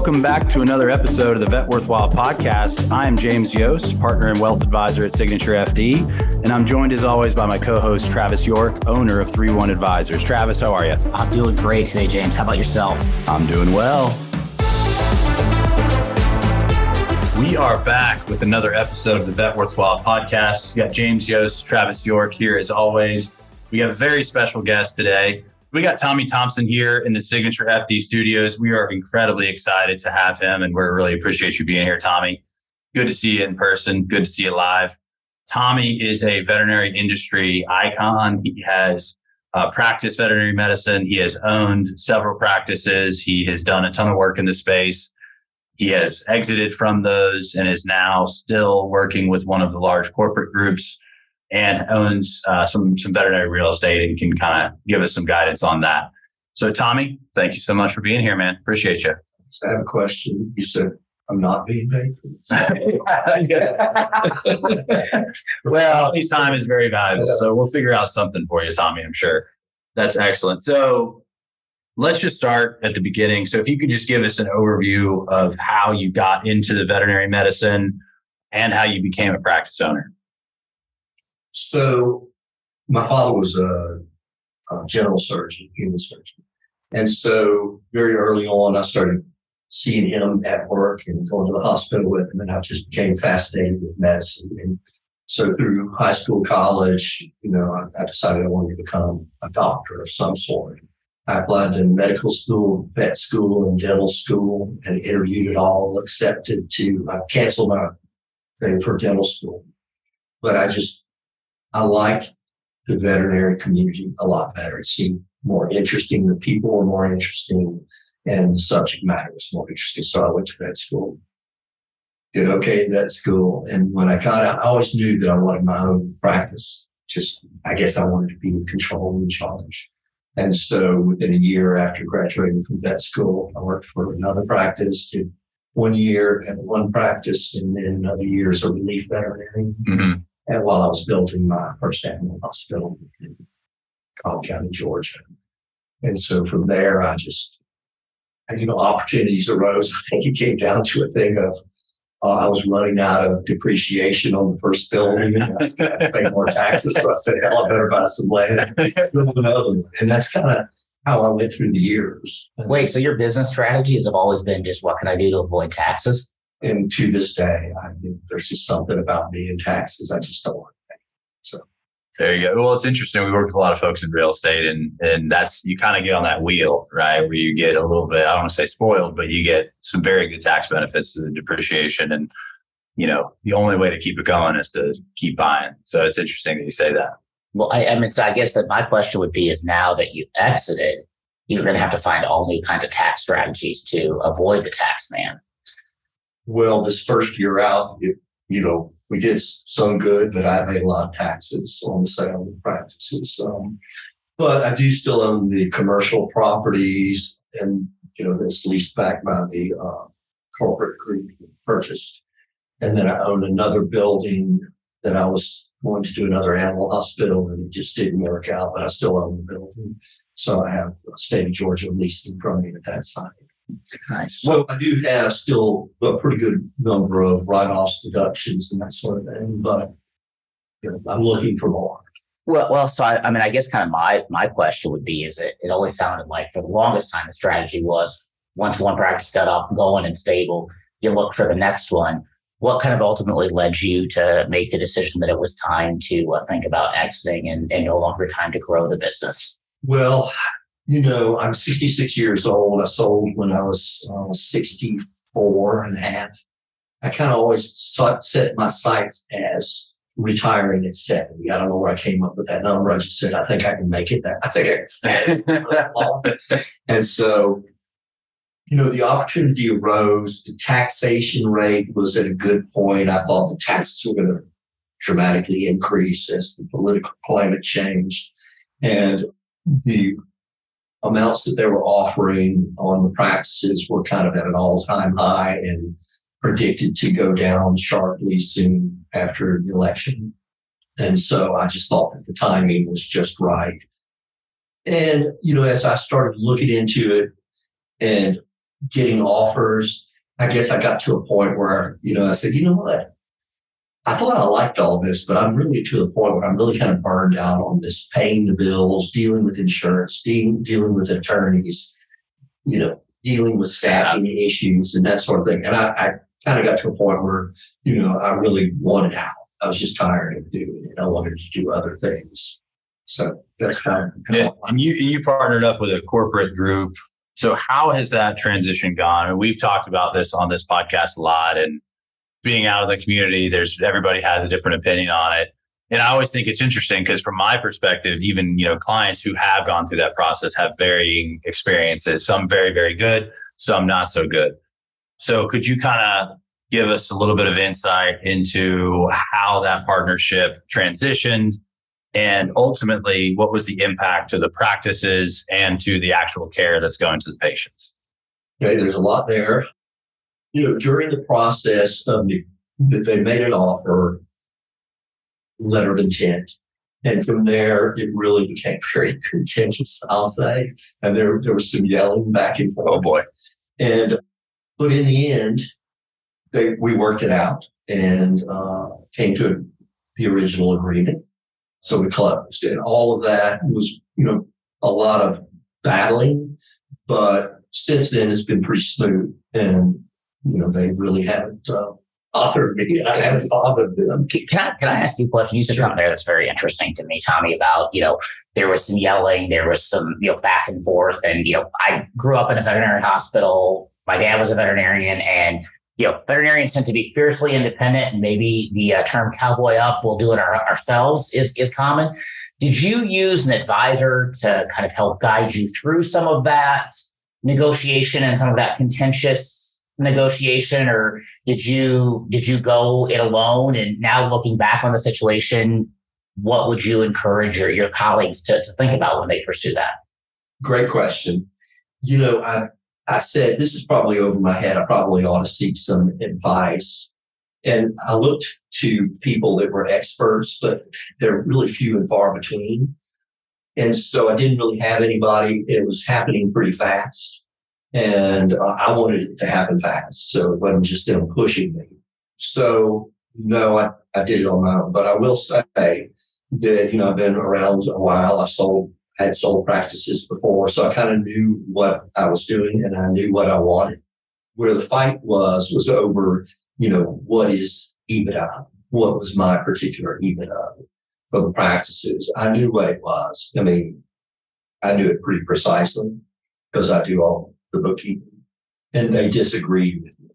Welcome back to another episode of the Vet Worthwhile podcast. I am James Yost, partner and wealth advisor at SignatureFD, and I'm joined as always by my co-host Travis York, owner of 3-1 Advisors. Travis, how are you? I'm doing great today, James. How about yourself? I'm doing well. We are back with another episode of the Vet Worthwhile podcast. We got James Yost, Travis York here as always. We have a very special guest today. We got Tommy Thompson here in the SignatureFD studios. We are incredibly excited to have him, and we really appreciate you being here, Tommy. Good to see you in person. Good to see you live. Tommy is a veterinary industry icon. He has practiced veterinary medicine. He has owned several practices. He has done a ton of work in the space. He has exited from those and is now still working with one of the large corporate groups and owns some veterinary real estate and can kind of give us some guidance on that. So, Tommy, thank you so much for being here, man. Appreciate you. So I have a question. You said I'm not being paid for this. Well, his time is very valuable, so we'll figure out something for you, Tommy, I'm sure. That's excellent. So let's just start at the beginning. So if you could just give us an overview of how you got into the veterinary medicine and how you became a practice owner. So my father was a general surgeon, human surgeon. And so very early on, I started seeing him at work and going to the hospital with him. And I just became fascinated with medicine. And so through high school, college, I decided I wanted to become a doctor of some sort. I applied to medical school, vet school, and dental school, and interviewed it all, accepted I canceled my thing for dental school. But I liked the veterinary community a lot better. It seemed more interesting. The people were more interesting, and the subject matter was more interesting. So I went to vet school, did okay in vet school. And when I got out, I always knew that I wanted my own practice. I guess I wanted to be in control and in charge. And so within a year after graduating from vet school, I worked for another practice, did 1 year at one practice, and then another year as a relief veterinarian. Mm-hmm. And while I was building my first animal hospital in Cobb County, Georgia. And so from there, opportunities arose. I think it came down to a thing of I was running out of depreciation on the first building. I was going to pay more taxes. So I said, hell, I better buy some land. And that's kind of how I went through the years. Wait, so your business strategies have always been just what can I do to avoid taxes? And to this day, there's just something about me and taxes I just don't want to pay. So there you go. Well, it's interesting. We work with a lot of folks in real estate, and that's, you kind of get on that wheel, right? Where you get a little bit, I don't want to say spoiled, but you get some very good tax benefits to the depreciation. And, the only way to keep it going is to keep buying. So it's interesting that you say that. Well, I guess that my question would be is now that you exited, you're going to have to find all new kinds of tax strategies to avoid the tax man. Well, this first year out, we did some good, but I paid a lot of taxes on the sale of the practices. But I do still own the commercial properties, and that's leased back by the corporate group that purchased. And then I own another building that I was going to do another animal hospital, and it just didn't work out. But I still own the building, so I have state of Georgia leasing from me at that site. Nice. So I do have still a pretty good number of write-offs, deductions, and that sort of thing, but I'm looking for more. Well, so I guess kind of my question would be, is it always sounded like for the longest time, the strategy was once one practice got up, going and stable, you look for the next one. What kind of ultimately led you to make the decision that it was time to think about exiting and no longer time to grow the business? Well, I'm 66 years old. I sold when I was 64 and a half. I kind of always set my sights as retiring at 70. I don't know where I came up with that number. I just said, I think I can make it that. I think I can stand it. And so, the opportunity arose. The taxation rate was at a good point. I thought the taxes were going to dramatically increase as the political climate changed. And the amounts that they were offering on the practices were kind of at an all-time high and predicted to go down sharply soon after the election. And so I just thought that the timing was just right. And, as I started looking into it and getting offers. I guess I got to a point where, I said, you know what? I thought I liked all this, but I'm really to the point where I'm really kind of burned out on this paying the bills, dealing with insurance, dealing with attorneys, dealing with staffing issues and that sort of thing. And I kind of got to a point where, I really wanted out. I was just tired of doing it. I wanted to do other things. So that's kind of. Yeah. And you partnered up with a corporate group. So how has that transition gone? And we've talked about this on this podcast a lot, and being out of the community, everybody has a different opinion on it. And I always think it's interesting because from my perspective, even, clients who have gone through that process have varying experiences, some very, very good, some not so good. So could you kind of give us a little bit of insight into how that partnership transitioned and ultimately what was the impact to the practices and to the actual care that's going to the patients? Okay, there's a lot there. During the process of they made an offer, letter of intent. And from there, it really became very contentious, I'll say. And there was some yelling back and forth. Oh, boy. But in the end, we worked it out and came to the original agreement. So we closed. And all of that was, a lot of battling. But since then, it's been pretty smooth. And, they really haven't bothered me. I haven't bothered them. Can I ask you a question? You said something there that's very interesting to me, Tommy, about, there was some yelling, there was some, back and forth. And, I grew up in a veterinary hospital. My dad was a veterinarian, and, veterinarians tend to be fiercely independent, and maybe the term cowboy up, we'll do it ourselves is common. Did you use an advisor to kind of help guide you through some of that negotiation and some of that contentious negotiation, or did you go it alone? And now looking back on the situation, what would you encourage your colleagues to think about when they pursue that? Great question. I said, this is probably over my head. I probably ought to seek some advice. And I looked to people that were experts, but they're really few and far between. And so I didn't really have anybody. It was happening pretty fast. And I wanted it to happen fast. So it wasn't just them pushing me. So no, I did it on my own. But I will say that, I've been around a while. I had sold practices before. So I kind of knew what I was doing and I knew what I wanted. Where the fight was over, what is EBITDA? What was my particular EBITDA for the practices? I knew what it was. I mean, I knew it pretty precisely because I do all the bookkeeping, and they disagreed with me.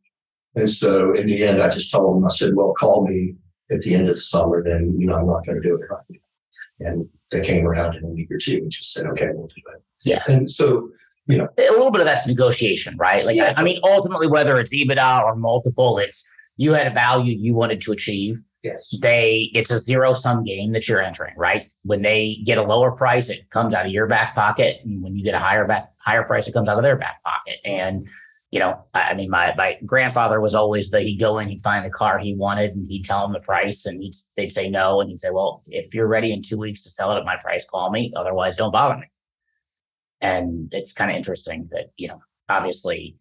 And so in the end, I just told them, I said, well, call me at the end of the summer, then, I'm not going to do it right now. And they came around in a week or two and just said, okay, we'll do it. Yeah. And so, a little bit of that's negotiation, right? Like, yeah. I mean, ultimately, whether it's EBITDA or multiple, it's you had a value you wanted to achieve. Yes. It's a zero-sum game that you're entering, right? When they get a lower price, it comes out of your back pocket. And when you get a higher price, it comes out of their back pocket. And, my grandfather was always he'd go in, he'd find the car he wanted, and he'd tell him the price, and they'd say no. And he'd say, well, if you're ready in 2 weeks to sell it at my price, call me. Otherwise, don't bother me. And it's kind of interesting that, obviously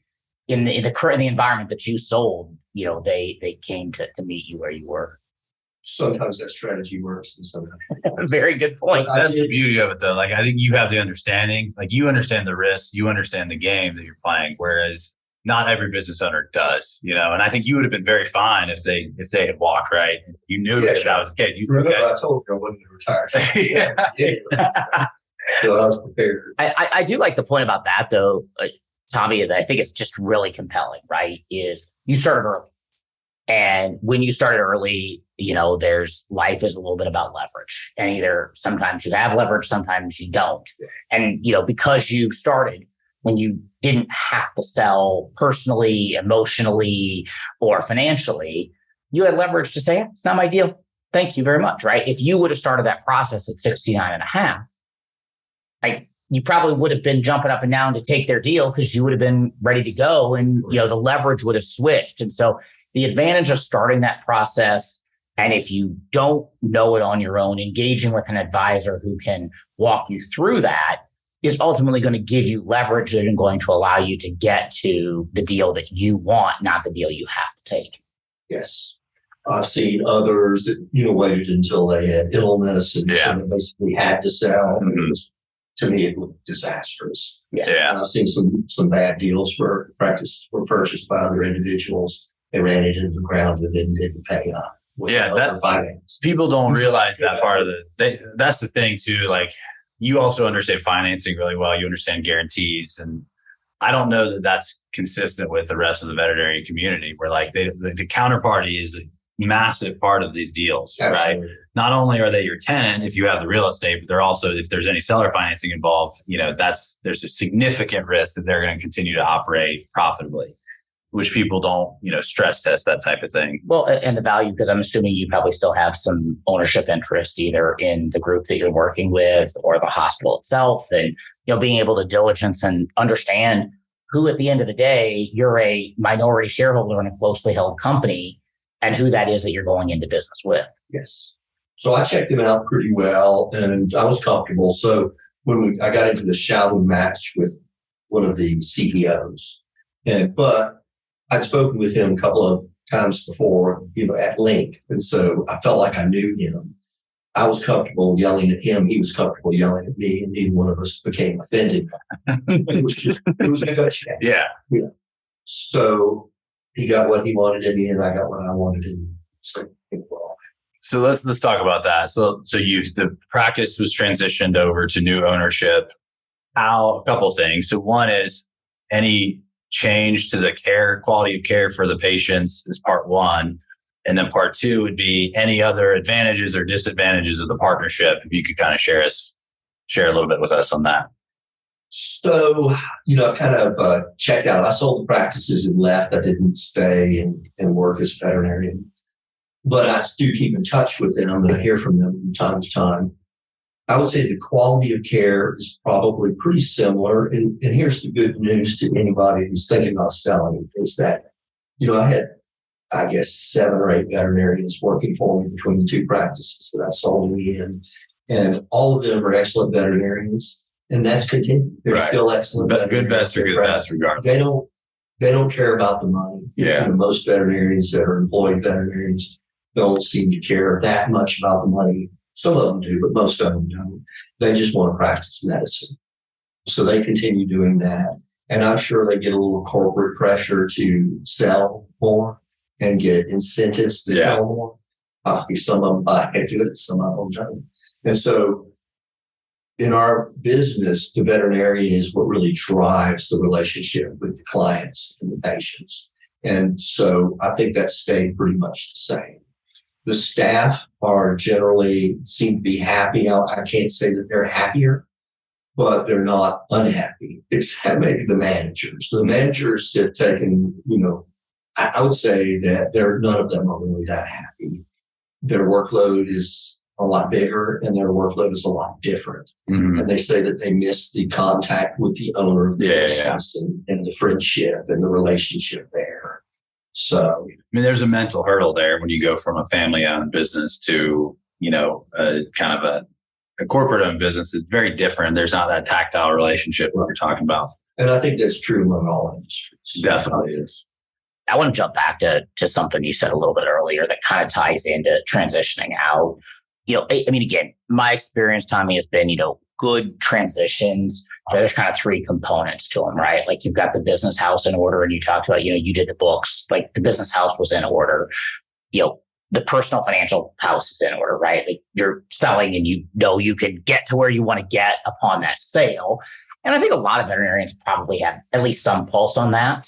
in the current environment that you sold, they came to meet you where you were. Sometimes that strategy works and sometimes. Very good point. That's the beauty of it, though. Like, I think you have the understanding, like you understand the risk, you understand the game that you're playing, whereas not every business owner does, and I think you would have been very fine if they had walked, right? You knew that I was okay. Remember, I told you I wasn't going to retire. So I was prepared. I do like the point about that, though, Tommy, that I think it's just really compelling, right? Is you started early. And when you started early, life is a little bit about leverage. And either sometimes you have leverage, sometimes you don't. And, because you started when you didn't have to sell personally, emotionally, or financially, you had leverage to say, it's not my deal. Thank you very much, right? If you would have started that process at 69 and a half, you probably would have been jumping up and down to take their deal because you would have been ready to go, and the leverage would have switched. And so the advantage of starting that process, and if you don't know it on your own, engaging with an advisor who can walk you through that, is ultimately going to give you leverage and going to allow you to get to the deal that you want, not the deal you have to take. Yes. I've seen others that, waited until they had illness and so they basically had to sell. Mm-hmm. To me, it looked disastrous. Yeah. And I've seen some bad deals where practices were purchased by other individuals. They ran it into the ground and then didn't pay up. Finance. People don't realize that part of that's the thing too. Like, you also understand financing really well. You understand guarantees. And I don't know that that's consistent with the rest of the veterinary community, where like the counterparty is a massive part of these deals, Absolutely. Right? Not only are they your tenant if you have the real estate, but they're also, if there's any seller financing involved, there's a significant risk that they're going to continue to operate profitably, which people don't, stress test that type of thing. Well, and the value, because I'm assuming you probably still have some ownership interest either in the group that you're working with or the hospital itself. And, being able to diligence and understand who at the end of the day, you're a minority shareholder in a closely held company and who that is that you're going into business with. Yes. So I checked them out pretty well and I was comfortable. So when I got into the shouting match with one of the CEOs, but I'd spoken with him a couple of times before, at length. And so I felt like I knew him. I was comfortable yelling at him. He was comfortable yelling at me, and neither one of us became offended. It was negotiated. Yeah. So he got what he wanted in the end. I got what I wanted in. So let's talk about that. So the practice was transitioned over to new ownership. A couple of things. So one is any change to the quality of care for the patients is part one. And then part two would be any other advantages or disadvantages of the partnership. If you could kind of share a little bit with us on that. So, I kind of checked out. I sold the practices and left. I didn't stay and work as a veterinarian. But I do keep in touch with them and I hear from them from time to time. I would say the quality of care is probably pretty similar. And here's the good news to anybody who's thinking about selling is that, I had, 7 or 8 veterinarians working for me between the two practices that I sold in. And all of them are excellent veterinarians. And that's continued. They're still excellent. Good vets are good vets regardless. They don't care about the money. Yeah. Most veterinarians that are employed veterinarians don't seem to care that much about the money. Some of them do, but most of them don't. They just want to practice medicine. So they continue doing that. And I'm sure they get a little corporate pressure to sell more and get incentives to sell more. Some of them buy into it, some of them don't. And so in our business, the veterinarian is what really drives the relationship with the clients and the patients. And so I think that stayed pretty much the same. The staff are generally seem to be happy. I can't say that they're happier, but they're not unhappy, except maybe the managers. The managers have taken, I would say that none of them are really that happy. Their workload is a lot bigger and their workload is a lot different. Mm-hmm. And they say that they miss the contact with the owner of the business and the friendship and the relationship there. So, there's a mental hurdle there when you go from a family-owned business to, kind of a corporate-owned business is very different. There's not that tactile relationship that we're talking about. And I think that's true among all industries. Definitely is. I want to jump back to something you said a little bit earlier that kind of ties into transitioning out. Again, my experience, Tommy, has been, good transitions. There's kind of 3 components to them, right? Like you've got the business house in order, and you talked about, you did the books, like the business house was in order. The personal financial house is in order, right? Like you're selling and you could get to where you want to get upon that sale. And I think a lot of veterinarians probably have at least some pulse on that.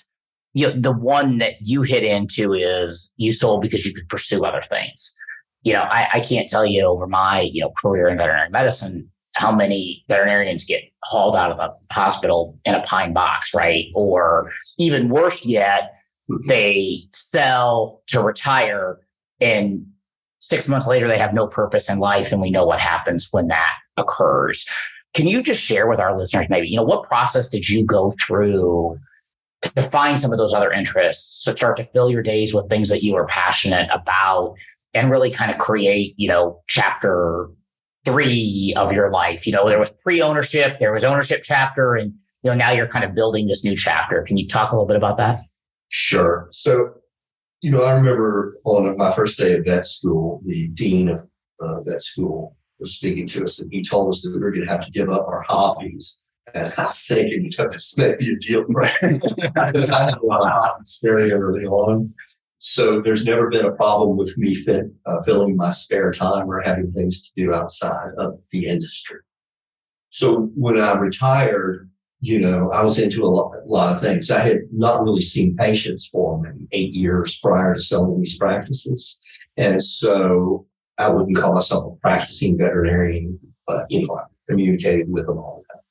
The one that you hit into is you sold because you could pursue other things. I can't tell you over my, career in veterinary medicine, how many veterinarians get hauled out of the hospital in a pine box, right? Or even worse yet, they sell to retire and 6 months later, they have no purpose in life. And we know what happens when that occurs. Can you just share with our listeners, maybe, what process did you go through to find some of those other interests, to start to fill your days with things that you are passionate about and really kind of create, chapter three of your life? There was pre-ownership, there was ownership chapter, and now you're kind of building this new chapter. Can you talk a little bit about that? Sure. So, I remember on my first day of vet school, the dean of vet school was speaking to us, and he told us that we were going to have to give up our hobbies. And I was thinking, this may be a deal breaker because I had a lot of hobbies very early on. So there's never been a problem with me filling my spare time or having things to do outside of the industry. So when I retired, I was into a lot of things. I had not really seen patients for maybe 8 years prior to selling these practices. And so I wouldn't call myself a practicing veterinarian, but, I communicated with them all the time.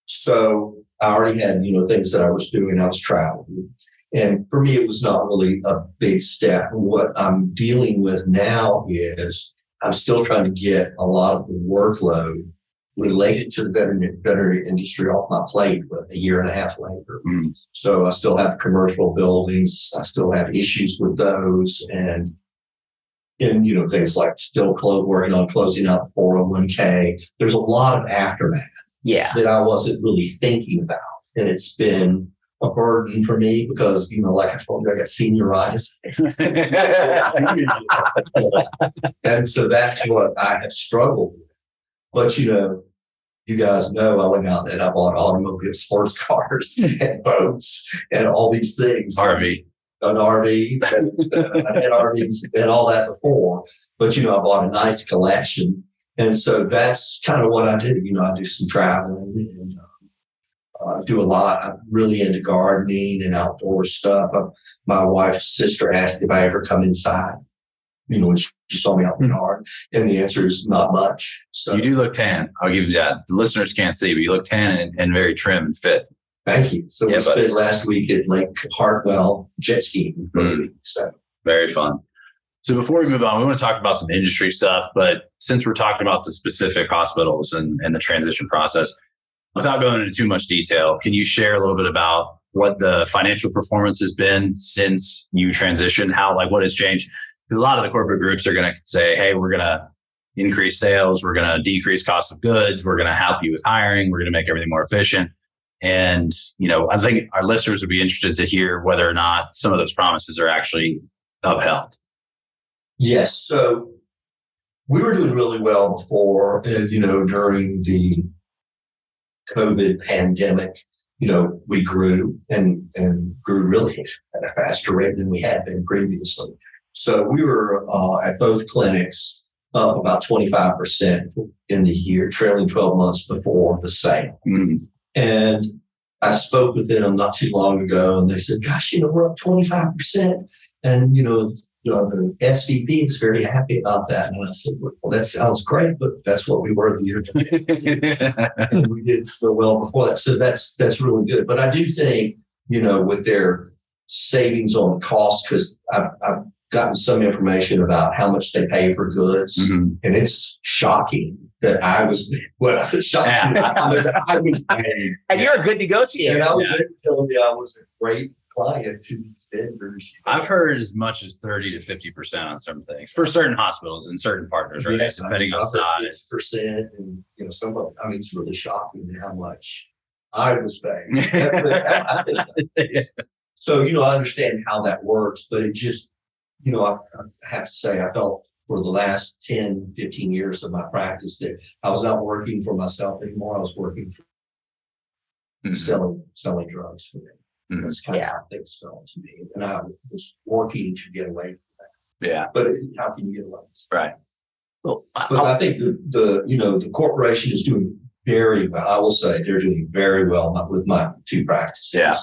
So I already had, things that I was doing. I was traveling. And for me, it was not really a big step. What I'm dealing with now is I'm still trying to get a lot of the workload related to the veterinary industry off my plate, but a year and a half later. Mm. So I still have commercial buildings. I still have issues with those. And things like still working on closing out the 401k. There's a lot of aftermath that I wasn't really thinking about. And it's been a burden for me because, like I told you, I got senioritis. And so that's what I have struggled with. But, you guys know I went out and I bought automobile sports cars and boats and all these things. An RV. I had RVs and all that before. But, I bought a nice collection. And so that's kind of what I do. I do some traveling and do a lot. I'm really into gardening and outdoor stuff. My wife's sister asked if I ever come inside, when she saw me out in the yard. And the answer is not much. So you do look tan. I'll give you that. The listeners can't see, but you look tan and very trim and fit. Thank you. So we spent last week at Lake Hartwell jet skiing for a week. So very fun. So before we move on, we want to talk about some industry stuff. But since we're talking about the specific hospitals and the transition process, without going into too much detail, can you share a little bit about what the financial performance has been since you transitioned? What has changed? Because a lot of the corporate groups are going to say, hey, we're going to increase sales. We're going to decrease cost of goods. We're going to help you with hiring. We're going to make everything more efficient. And, I think our listeners would be interested to hear whether or not some of those promises are actually upheld. Yes. So we were doing really well before, during the COVID pandemic, we grew and grew really at a faster rate than we had been previously. So we were at both clinics up about 25% in the year, trailing 12 months before the sale. Mm-hmm. And I spoke with them not too long ago and they said, gosh, we're up 25%. And, the SVP is very happy about that. And I said, well, that sounds great, but that's what we were the year before. And we did so well before that. So that's really good. But I do think, with their savings on costs, because I've gotten some information about how much they pay for goods. Mm-hmm. And it's shocking that I was shocked. I was paying. And you're a good negotiator. And I was telling you I was a great client to these vendors. I've heard as much as 30 to 50% on some things for certain hospitals and certain partners, right? Yes, depending on size. 50%, and some of them, it's really shocking how much I was paying. So, I understand how that works, but it just, I have to say, I felt for the last 10, 15 years of my practice that I was not working for myself anymore. I was working for selling drugs for them. Mm-hmm. That's kind of how things felt to me. And I was working to get away from that. Yeah. But how can you get away? Right. Well, but I think the corporation is doing very well. I will say they're doing very well with my two practices. Yeah.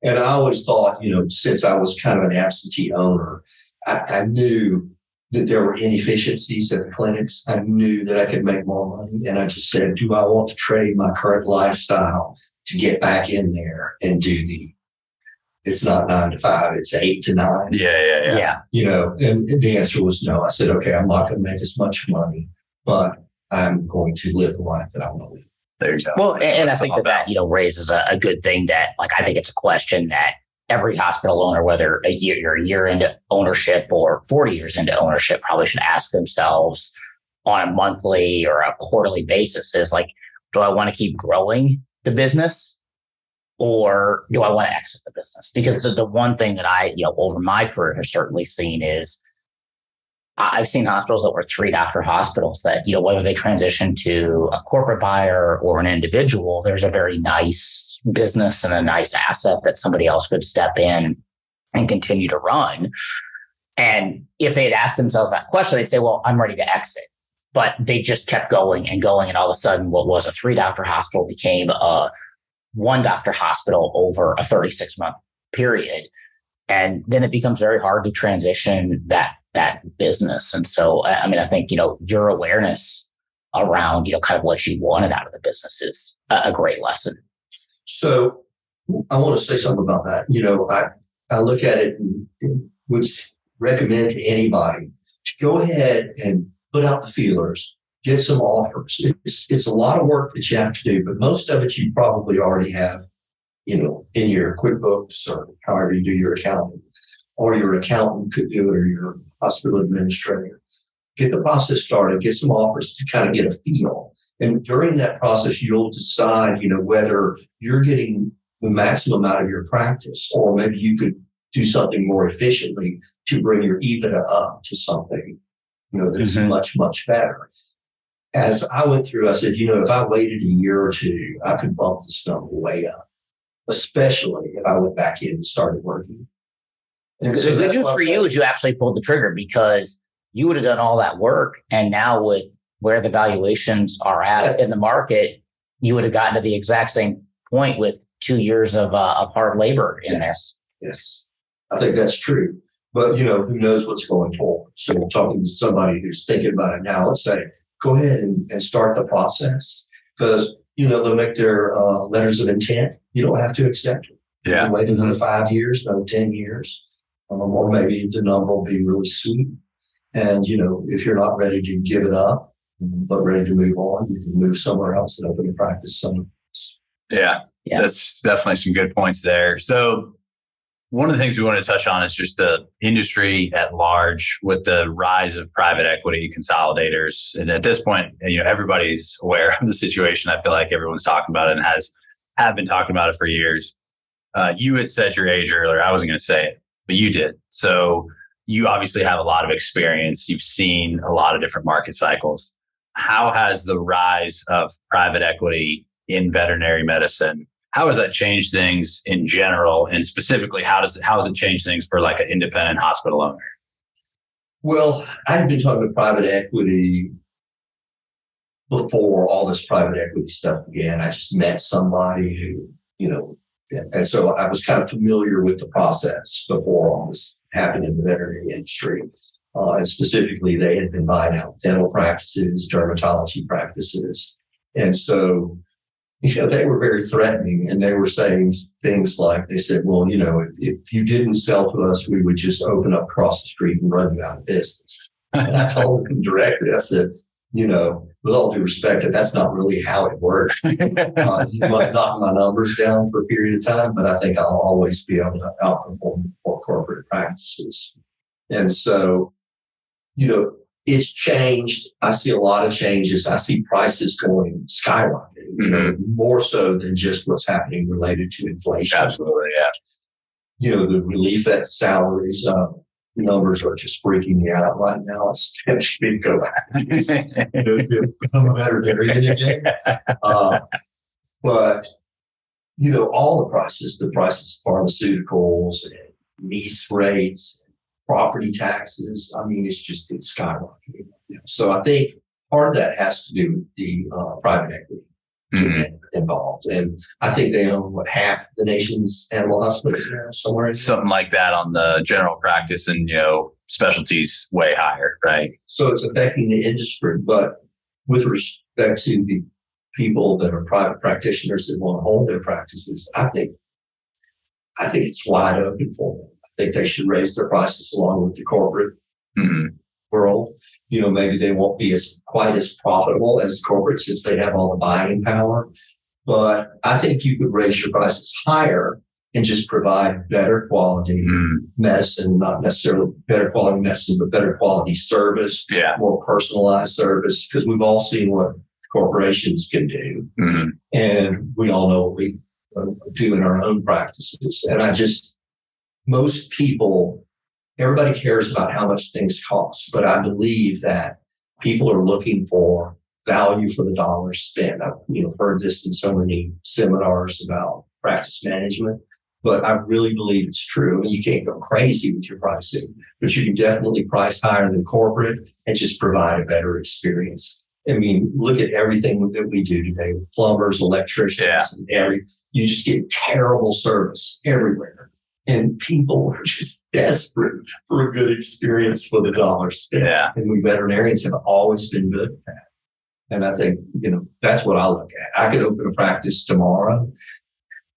And I always thought, since I was kind of an absentee owner, I knew that there were inefficiencies at the clinics. I knew that I could make more money. And I just said, do I want to trade my current lifestyle to get back in there and do it's not 9 to 5, it's 8 to 9. Yeah. And the answer was no. I said, okay, I'm not going to make as much money, but I'm going to live the life that I want to live. There you go. Well, and I think that raises a good thing that, I think it's a question that every hospital owner, whether you're a year into ownership or 40 years into ownership, probably should ask themselves, on a monthly or a quarterly basis is like, do I want to keep growing the business or do I want to exit the business? Because the one thing that I, over my career have certainly seen is I've seen hospitals that were 3-doctor hospitals that, whether they transition to a corporate buyer or an individual, there's a very nice business and a nice asset that somebody else could step in and continue to run. And if they had asked themselves that question, they'd say, well, I'm ready to exit. But they just kept going and going. And all of a sudden, what was a 3-doctor hospital became a 1-doctor hospital over a 36-month period. And then it becomes very hard to transition that business. And so, I think, your awareness around, kind of what you wanted out of the business is a great lesson. So I want to say something about that. I look at it and would recommend to anybody to go ahead and put out the feelers, get some offers. It's a lot of work that you have to do, but most of it you probably already have, in your QuickBooks or however you do your accounting, or your accountant could do it, or your hospital administrator. Get the process started, get some offers to kind of get a feel. And during that process, you'll decide, whether you're getting the maximum out of your practice, or maybe you could do something more efficiently to bring your EBITDA up to something, that's much, much better. As I went through, I said, if I waited a year or two, I could bump this number way up, especially if I went back in and started working. And so the good news for you is you actually pulled the trigger, because you would have done all that work. And now with where the valuations are at in the market, you would have gotten to the exact same point with 2 years of hard labor in there. Yes, I think that's true. But, who knows what's going forward? So we're talking to somebody who's thinking about it now. Let's say, go ahead and start the process, because, they'll make their letters of intent. You don't have to accept it. Yeah. You can wait another 5 years, another 10 years, or maybe the number will be really sweet. And, if you're not ready to give it up, but ready to move on, you can move somewhere else and open a practice somewhere else. Yeah, that's definitely some good points there. So one of the things we want to touch on is just the industry at large with the rise of private equity consolidators. And at this point, everybody's aware of the situation. I feel like everyone's talking about it and have been talking about it for years. You had said your age earlier. I wasn't going to say it, but you did. So you obviously have a lot of experience. You've seen a lot of different market cycles. How has the rise of private equity in veterinary medicine, how has that changed things in general? And specifically, how has it changed things for like an independent hospital owner? Well, I've been talking to private equity before all this private equity stuff began. I just met somebody who, and so I was kind of familiar with the process before all this happened in the veterinary industry. And specifically, they had been buying out dental practices, dermatology practices. And so, they were very threatening, and they were saying things like, they said, well, if you didn't sell to us, we would just open up across the street and run you out of business. And I told them directly, I said, with all due respect, that's not really how it works. You might knock my numbers down for a period of time, but I think I'll always be able to outperform corporate practices. And so, it's changed. I see a lot of changes. I see prices going skyrocketing, more so than just what's happening related to inflation. Absolutely, yeah. The relief at salaries numbers are just freaking me out right now. It's tempting me to go back to become a veterinarian again. But all the prices of pharmaceuticals and lease rates, property taxes. It's skyrocketing. So I think part of that has to do with the private equity involved. And I think they own half the nation's animal hospitals now, somewhere. Something like that on the general practice, and specialties way higher, right? So it's affecting the industry. But with respect to the people that are private practitioners that want to hold their practices, I think it's wide open for them. I think they should raise their prices along with the corporate world. Maybe they won't be quite as profitable as corporate since they have all the buying power. But I think you could raise your prices higher and just provide better quality medicine, not necessarily better quality medicine, but better quality service, more personalized service, because we've all seen what corporations can do. And we all know what we do in our own practices. And most people, everybody cares about how much things cost, but I believe that people are looking for value for the dollars spent. I've heard this in so many seminars about practice management, but I really believe it's true. And you can't go crazy with your pricing, but you can definitely price higher than corporate and just provide a better experience. I mean, look at everything that we do today with plumbers, electricians, and you just get terrible service everywhere. And people are just desperate for a good experience for the dollar spent. And we veterinarians have always been good at that. And I think, that's what I look at. I could open a practice tomorrow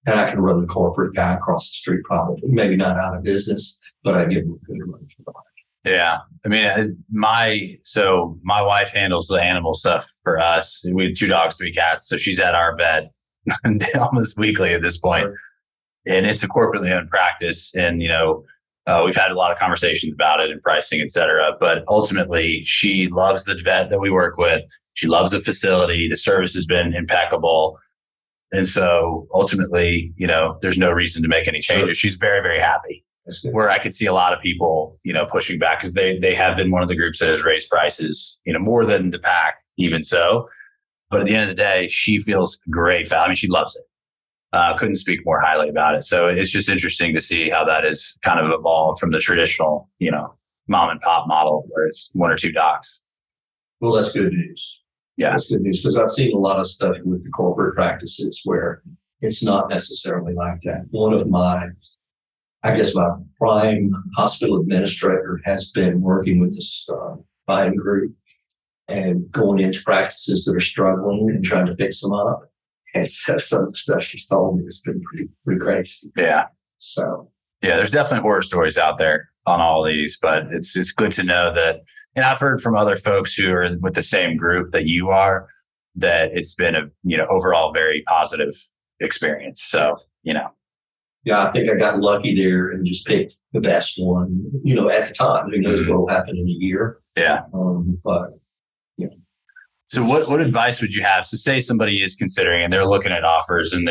and I can run the corporate guy across the street, probably, maybe not out of business, but I give him a good run for the money. Yeah. I mean, my wife handles the animal stuff for us. We have 2 dogs, 3 cats. So she's at our vet almost weekly at this point. Sure. And it's a corporately owned practice. And, we've had a lot of conversations about it and pricing, et cetera. But ultimately, she loves the vet that we work with. She loves the facility. The service has been impeccable. And so ultimately, there's no reason to make any changes. Sure. She's very, very happy. Where I could see a lot of people, pushing back because they have been one of the groups that has raised prices, more than the pack, even so. But at the end of the day, she feels great. I mean, she loves it. Couldn't speak more highly about it. So it's just interesting to see how that has kind of evolved from the traditional, mom and pop model where it's 1 or 2 docs. Well, that's good news. Yeah, that's good news because I've seen a lot of stuff with the corporate practices where it's not necessarily like that. One of my prime hospital administrator has been working with this buying group and going into practices that are struggling and trying to fix them up. And so some of the stuff she's told me has been pretty crazy. Yeah. So. Yeah, there's definitely horror stories out there on all these, but it's good to know that, and I've heard from other folks who are with the same group that you are, that it's been a, overall very positive experience. So, Yeah, I think I got lucky there and just picked the best one, at the time. Who knows what will happen in a year. Yeah. But. So what advice would you have? So say somebody is considering and they're looking at offers and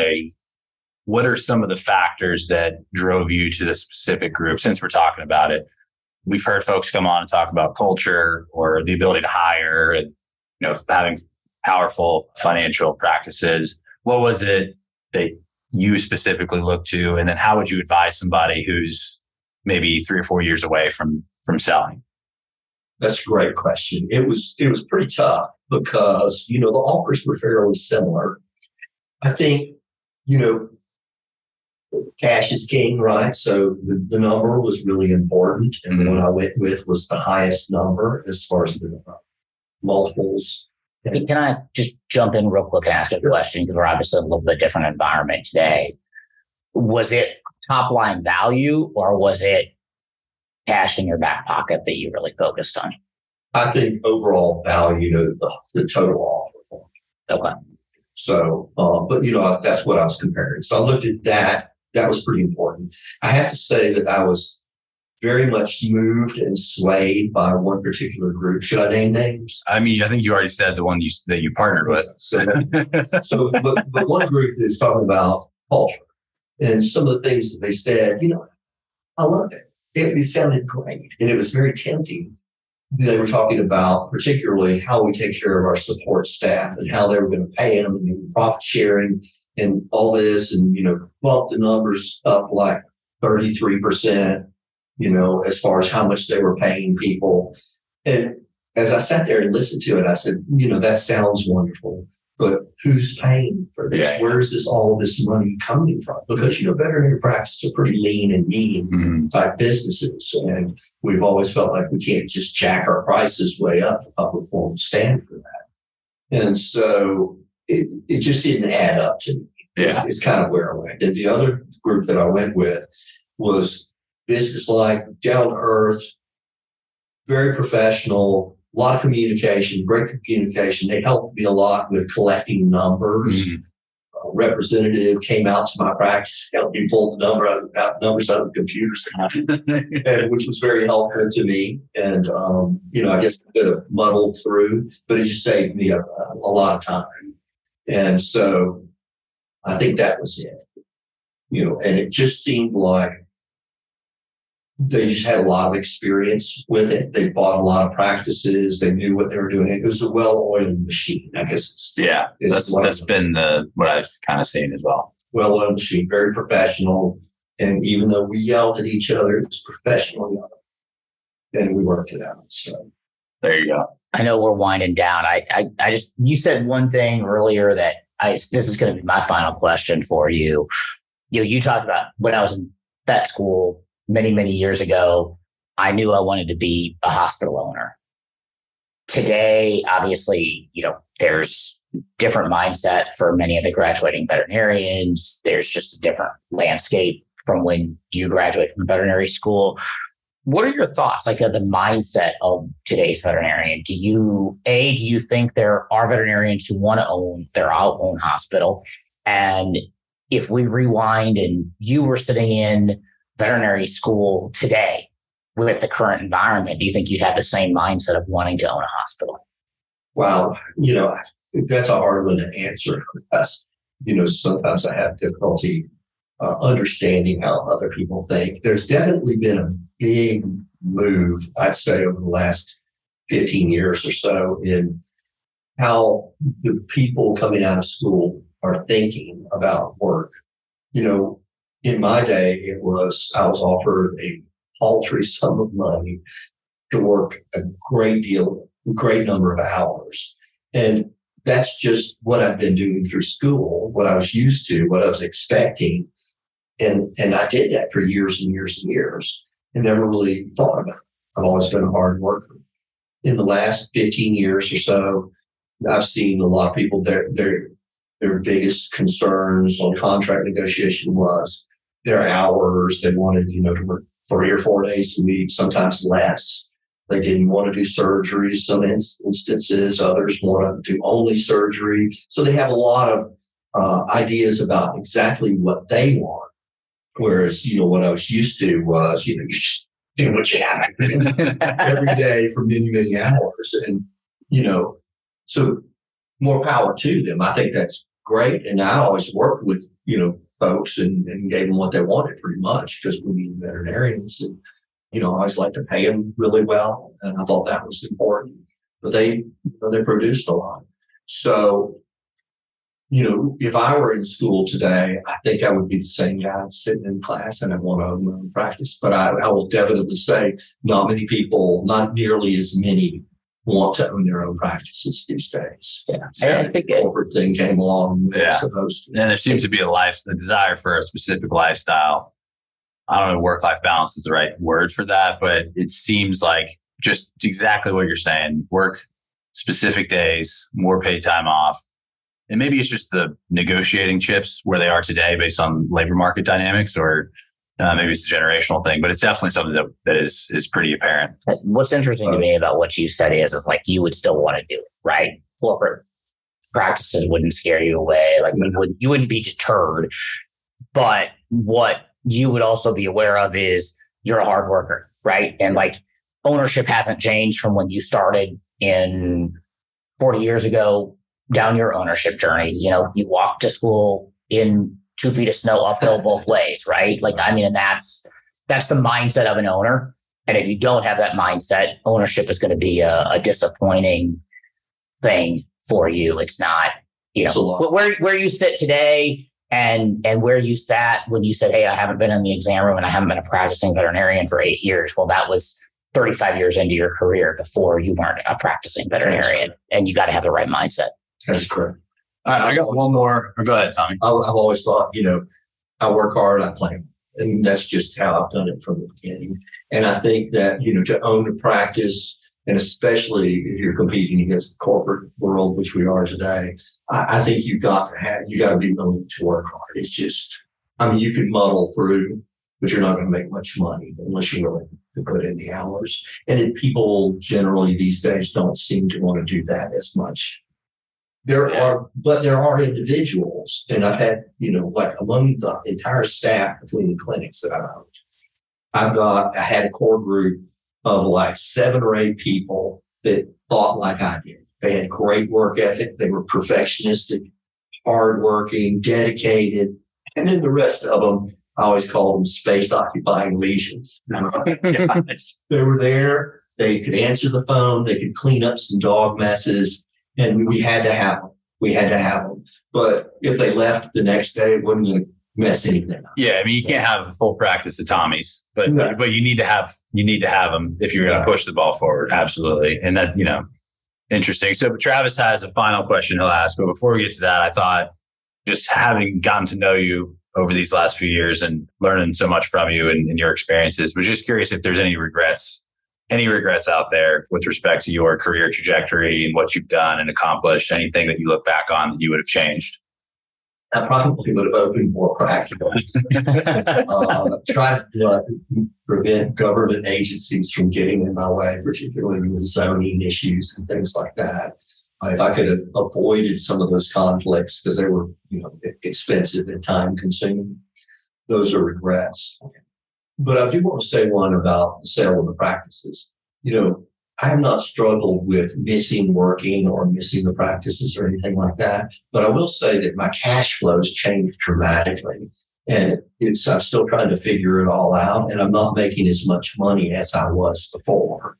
what are some of the factors that drove you to this specific group? Since we're talking about it, we've heard folks come on and talk about culture or the ability to hire and, having powerful financial practices. What was it that you specifically looked to? And then how would you advise somebody who's maybe 3 or 4 years away from selling? That's a great question. It was pretty tough because, the offers were fairly similar. I think, cash is king, right? So the number was really important. And the one I went with was the highest number as far as the multiples. Can I just jump in real quick and ask a question? Because we're obviously in a little bit different environment today. Was it top line value or was it cash in your back pocket that you really focused on? I think overall value, the total offer. Okay. So, but that's what I was comparing. So I looked at that. That was pretty important. I have to say that I was very much moved and swayed by one particular group. Should I name names? I mean, I think you already said the one that you partnered with. But one group is talking about culture and some of the things that they said, I loved it. It sounded great. And it was very tempting. They were talking about particularly how we take care of our support staff and how they were going to pay them and profit sharing and all this and, bump the numbers up like 33%, as far as how much they were paying people. And as I sat there and listened to it, I said, that sounds wonderful, but who's paying for this? Yeah. Where is all this money coming from? Because, veterinary practices are pretty lean and mean type businesses. And we've always felt like we can't just jack our prices way up. The public won't stand for that. And so it just didn't add up to me. Yeah. It's kind of where I went. And the other group that I went with was business-like, down to earth, very professional, a lot of communication, great communication. They helped me a lot with collecting numbers. representative came out to my practice, helped me pull the numbers out of the computers, and which was very helpful to me. And, I guess I could have muddled through, but it just saved me a lot of time. And so I think that was it, and it just seemed like they just had a lot of experience with it. They bought a lot of practices. They knew what they were doing. It was a well-oiled machine, I guess. That's been what I've kind of seen as well. Well-oiled machine, very professional. And even though we yelled at each other, it was professional, and we worked it out. So there you go. I know we're winding down. You said one thing earlier that this is going to be my final question for you. You talked about when I was in vet school many, many years ago, I knew I wanted to be a hospital owner. Today, obviously, there's different mindset for many of the graduating veterinarians. There's just a different landscape from when you graduate from veterinary school. What are your thoughts, like, of the mindset of today's veterinarian? Do you think there are veterinarians who want to own their own hospital? And if we rewind and you were sitting in veterinary school today with the current environment, do you think you'd have the same mindset of wanting to own a hospital? Wow. That's a hard one to answer because, sometimes I have difficulty understanding how other people think. There's definitely been a big move, I'd say, over the last 15 years or so in how the people coming out of school are thinking about work. In my day, I was offered a paltry sum of money to work a great number of hours. And that's just what I've been doing through school, what I was used to, what I was expecting. And I did that for years and years and years and never really thought about it. I've always been a hard worker. In the last 15 years or so, I've seen a lot of people, their biggest concerns on contract negotiation was their hours. They wanted, to work 3 or 4 days a week, sometimes less. They didn't want to do surgery. Some instances, others want to do only surgery. So they have a lot of ideas about exactly what they want. Whereas, what I was used to was, you just do what you have to do every day for many, many hours. And, so more power to them. I think that's great. And I always worked with, folks and gave them what they wanted pretty much because we need veterinarians. And, I always like to pay them really well. And I thought that was important. But they produced a lot. So, if I were in school today, I think I would be the same guy sitting in class and I want to own my own practice. But I will definitely say not many people, not nearly as many, want to own their own practices these days. Yeah, I think the corporate thing came along. Yeah, supposed to. And there seems to be a desire for a specific lifestyle. I don't know if work-life balance is the right word for that, but it seems like just exactly what you're saying. Work specific days, more paid time off. And maybe it's just the negotiating chips where they are today based on labor market dynamics, or maybe it's a generational thing, but it's definitely something that is pretty apparent. What's interesting to me about what you said is like you would still want to do it, right? Corporate practices wouldn't scare you away. Like you wouldn't be deterred. But what you would also be aware of is you're a hard worker, right? And like ownership hasn't changed from when you started in 40 years ago down your ownership journey. You walked to school in 2 feet of snow uphill both ways, right? And that's the mindset of an owner. And if you don't have that mindset, ownership is going to be a disappointing thing for you. It's not, where you sit today and where you sat when you said, hey, I haven't been in the exam room and I haven't been a practicing veterinarian for 8 years. Well, that was 35 years into your career before you weren't a practicing veterinarian, and you got to have the right mindset. That's correct. All right, I got one more. Go ahead, Tommy. I've always thought, I work hard, I play. And that's just how I've done it from the beginning. And I think that, to own a practice, and especially if you're competing against the corporate world, which we are today, I think you got to be willing to work hard. It's just, you can muddle through, but you're not going to make much money unless you're willing to put in the hours. And people generally these days don't seem to want to do that as much. There are individuals, and I've had, like among the entire staff between the clinics that I've owned, I had a core group of like 7 or 8 people that thought like I did. They had great work ethic. They were perfectionistic, hardworking, dedicated. And then the rest of them, I always call them space occupying lesions. They were there. They could answer the phone. They could clean up some dog messes. And we had to have them. But if they left the next day, it wasn't going to mess anything up. Yeah, I mean, you can't have a full practice of Tommy's, but you need to have them if you're going to push the ball forward. Absolutely, and that's interesting. So Travis has a final question he'll ask, but before we get to that, I thought just having gotten to know you over these last few years and learning so much from you and your experiences, was just curious if there's any regrets out there with respect to your career trajectory and what you've done and accomplished, anything that you look back on that you would have changed? I probably would have opened more practices. Tried to prevent government agencies from getting in my way, particularly with zoning issues and things like that. If I could have avoided some of those conflicts because they were, expensive and time consuming, those are regrets. But I do want to say one about the sale of the practices. I have not struggled with missing working or missing the practices or anything like that. But I will say that my cash flows changed dramatically. And I'm still trying to figure it all out. And I'm not making as much money as I was before,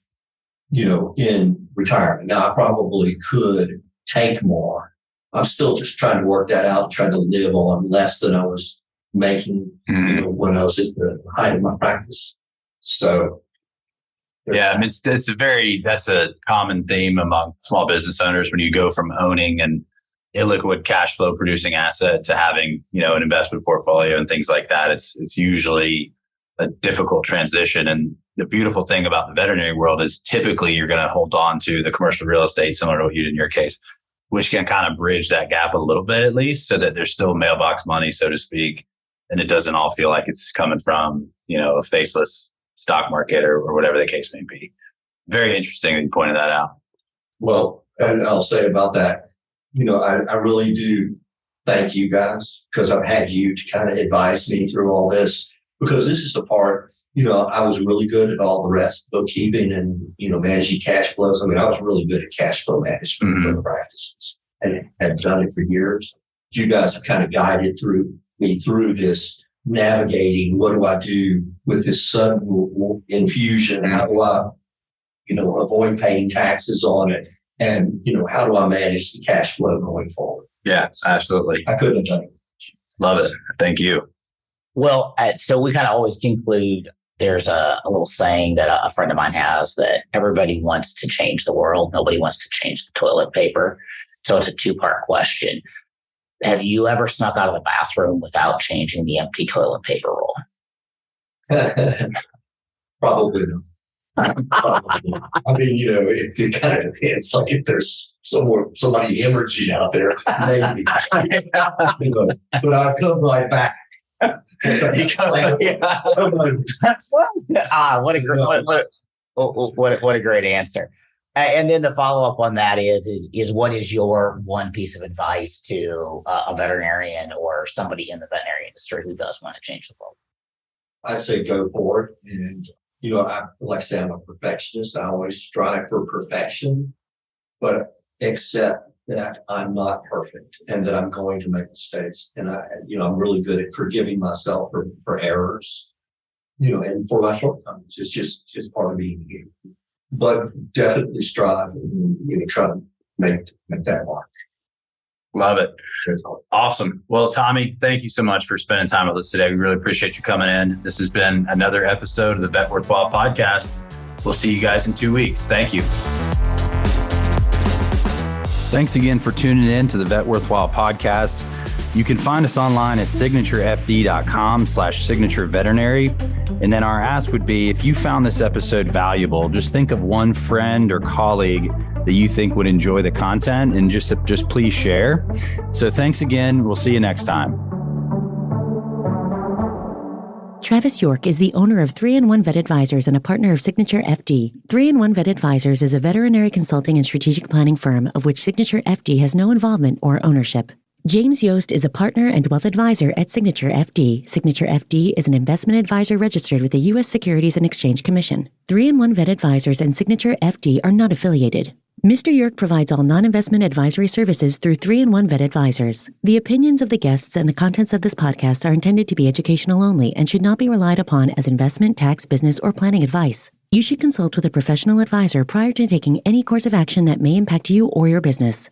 in retirement. Now, I probably could take more. I'm still just trying to work that out, trying to live on less than I was making when I was at the height of my practice. So, yeah, I mean, that's a common theme among small business owners when you go from owning an illiquid cash flow producing asset to having, an investment portfolio and things like that. It's usually a difficult transition. And the beautiful thing about the veterinary world is typically you're going to hold on to the commercial real estate, similar to what you did in your case, which can kind of bridge that gap a little bit, at least, so that there's still mailbox money, so to speak. And it doesn't all feel like it's coming from, a faceless stock market or whatever the case may be. Very interesting that you pointed that out. Well, and I'll say about that, I really do thank you guys because I've had you to kind of advise me through all this, because this is the part, I was really good at all the rest, bookkeeping and, managing cash flows. I mean, I was really good at cash flow management for the practices and had done it for years. You guys have kind of guided me through this, navigating what do I do with this sudden infusion? How do I, avoid paying taxes on it? And, how do I manage the cash flow going forward? Yeah, absolutely. I couldn't have done it. Love it. Thank you. Well, so we kind of always conclude, there's a little saying that a friend of mine has, that everybody wants to change the world. Nobody wants to change the toilet paper. So it's a 2-part question. Have you ever snuck out of the bathroom without changing the empty toilet paper roll? Probably not. Probably. I mean, it kind of depends. Like if there's somebody hemorrhaging out there, maybe. But I come right back. What a great answer. And then the follow-up on that is what is your one piece of advice to a veterinarian or somebody in the veterinary industry who does want to change the world? I'd say go for it. And, like I say, I'm a perfectionist. I always strive for perfection, but accept that I'm not perfect and that I'm going to make mistakes. And I'm really good at forgiving myself for errors, and for my shortcomings. It's just part of being human. But definitely strive and try to make that mark. Love it. Awesome. Well, Tommy, thank you so much for spending time with us today. We really appreciate you coming in. This has been another episode of the Vet Worthwhile podcast. We'll see you guys in 2 weeks. Thank you. Thanks again for tuning in to the Vet Worthwhile podcast. You can find us online at signaturefd.com/signatureveterinary. And then our ask would be, if you found this episode valuable, just think of one friend or colleague that you think would enjoy the content and just please share. So thanks again. We'll see you next time. Travis York is the owner of 3-in-1 Vet Advisors and a partner of SignatureFD. 3-in-1 Vet Advisors is a veterinary consulting and strategic planning firm of which SignatureFD has no involvement or ownership. James Yost is a partner and wealth advisor at SignatureFD. SignatureFD is an investment advisor registered with the U.S. Securities and Exchange Commission. 3-in-1 Vet Advisors and SignatureFD are not affiliated. Mr. York provides all non-investment advisory services through 3-in-1 Vet Advisors. The opinions of the guests and the contents of this podcast are intended to be educational only and should not be relied upon as investment, tax, business, or planning advice. You should consult with a professional advisor prior to taking any course of action that may impact you or your business.